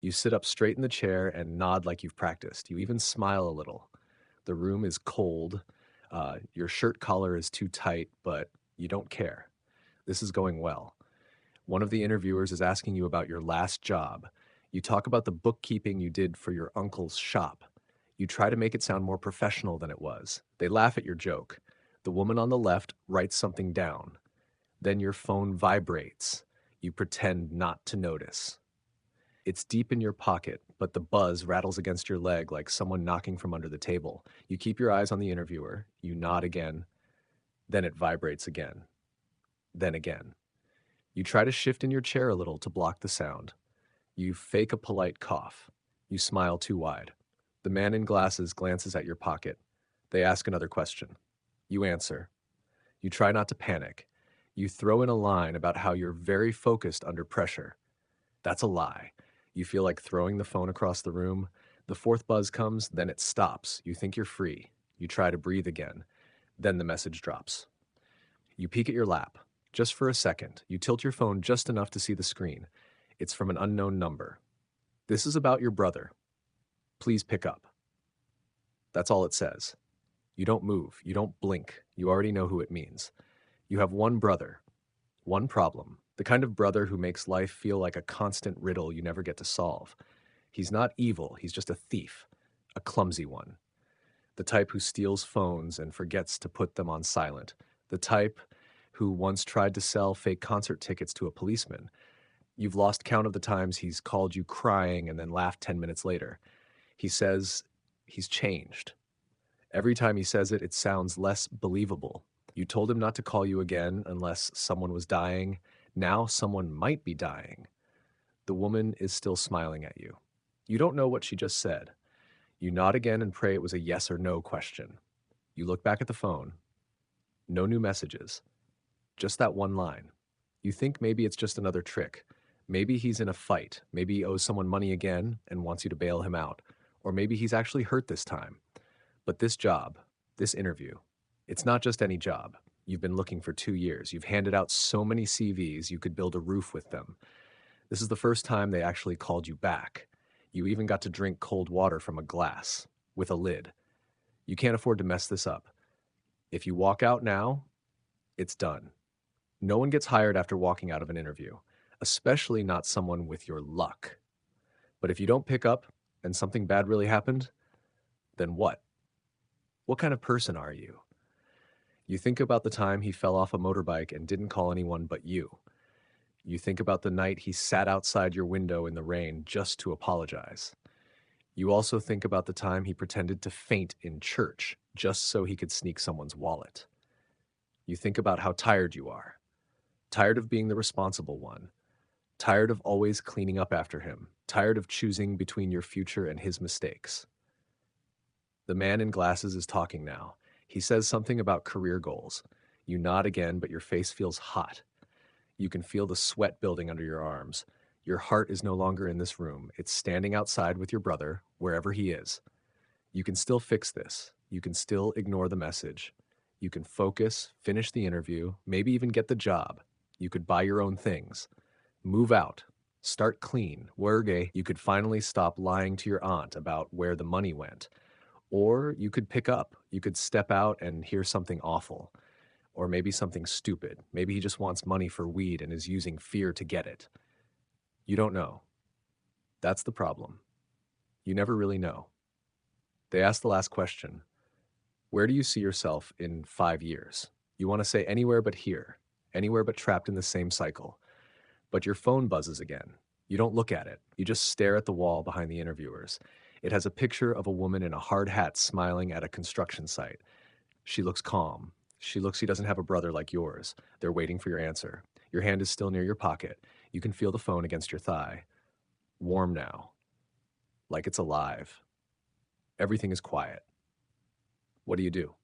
You sit up straight in the chair and nod like you've practiced. You even smile a little. The room is cold. Your shirt collar is too tight, but you don't care. This is going well. One of the interviewers is asking you about your last job. You talk about the bookkeeping you did for your uncle's shop. You try to make it sound more professional than it was. They laugh at your joke. The woman on the left writes something down. Then your phone vibrates. You pretend not to notice. It's deep in your pocket, but the buzz rattles against your leg like someone knocking from under the table. You keep your eyes on the interviewer. You nod again. Then it vibrates again. Then again. You try to shift in your chair a little to block the sound. You fake a polite cough. You smile too wide. The man in glasses glances at your pocket. They ask another question. You answer. You try not to panic. You throw in a line about how you're very focused under pressure. That's a lie. You feel like throwing the phone across the room. The fourth buzz comes, then it stops. You think you're free. You try to breathe again. Then the message drops. You peek at your lap. Just for a second, you tilt your phone just enough to see the screen. It's from an unknown number. This is about your brother. Please pick up. That's all it says. You don't move. You don't blink. You already know who it means. You have one brother. One problem. The kind of brother who makes life feel like a constant riddle you never get to solve. He's not evil. He's just a thief. A clumsy one. The type who steals phones and forgets to put them on silent. The type who once tried to sell fake concert tickets to a policeman. You've lost count of the times he's called you crying and then laughed 10 minutes later. He says he's changed. Every time he says it, it sounds less believable. You told him not to call you again unless someone was dying. Now someone might be dying. The woman is still smiling at you. You don't know what she just said. You nod again and pray it was a yes or no question. You look back at the phone. No new messages. Just that one line. You think maybe it's just another trick. Maybe he's in a fight. Maybe he owes someone money again and wants you to bail him out. Or maybe he's actually hurt this time. But this job, this interview, it's not just any job. You've been looking for 2 years. You've handed out so many CVs you could build a roof with them. This is the first time they actually called you back. You even got to drink cold water from a glass with a lid. You can't afford to mess this up. If you walk out now, it's done. No one gets hired after walking out of an interview, especially not someone with your luck. But if you don't pick up and something bad really happened, then what? What kind of person are you? You think about the time he fell off a motorbike and didn't call anyone but you. You think about the night he sat outside your window in the rain just to apologize. You also think about the time he pretended to faint in church just so he could sneak someone's wallet. You think about how tired you are. Tired of being the responsible one. Tired of always cleaning up after him. Tired of choosing between your future and his mistakes. The man in glasses is talking now. He says something about career goals. You nod again, but your face feels hot. You can feel the sweat building under your arms. Your heart is no longer in this room. It's standing outside with your brother, wherever he is. You can still fix this. You can still ignore the message. You can focus, finish the interview, maybe even get the job. You could buy your own things. Move out. Start clean. Werge, you could finally stop lying to your aunt about where the money went. Or you could pick up. You could step out and hear something awful. Or maybe something stupid. Maybe he just wants money for weed and is using fear to get it. You don't know. That's the problem. You never really know. They ask the last question. Where do you see yourself in 5 years? You want to say anywhere but here. Anywhere but trapped in the same cycle. But your phone buzzes again. You don't look at it. You just stare at the wall behind the interviewers. It has a picture of a woman in a hard hat smiling at a construction site. She looks calm. She doesn't have a brother like yours. They're waiting for your answer. Your hand is still near your pocket. You can feel the phone against your thigh. Warm now. Like it's alive. Everything is quiet. What do you do?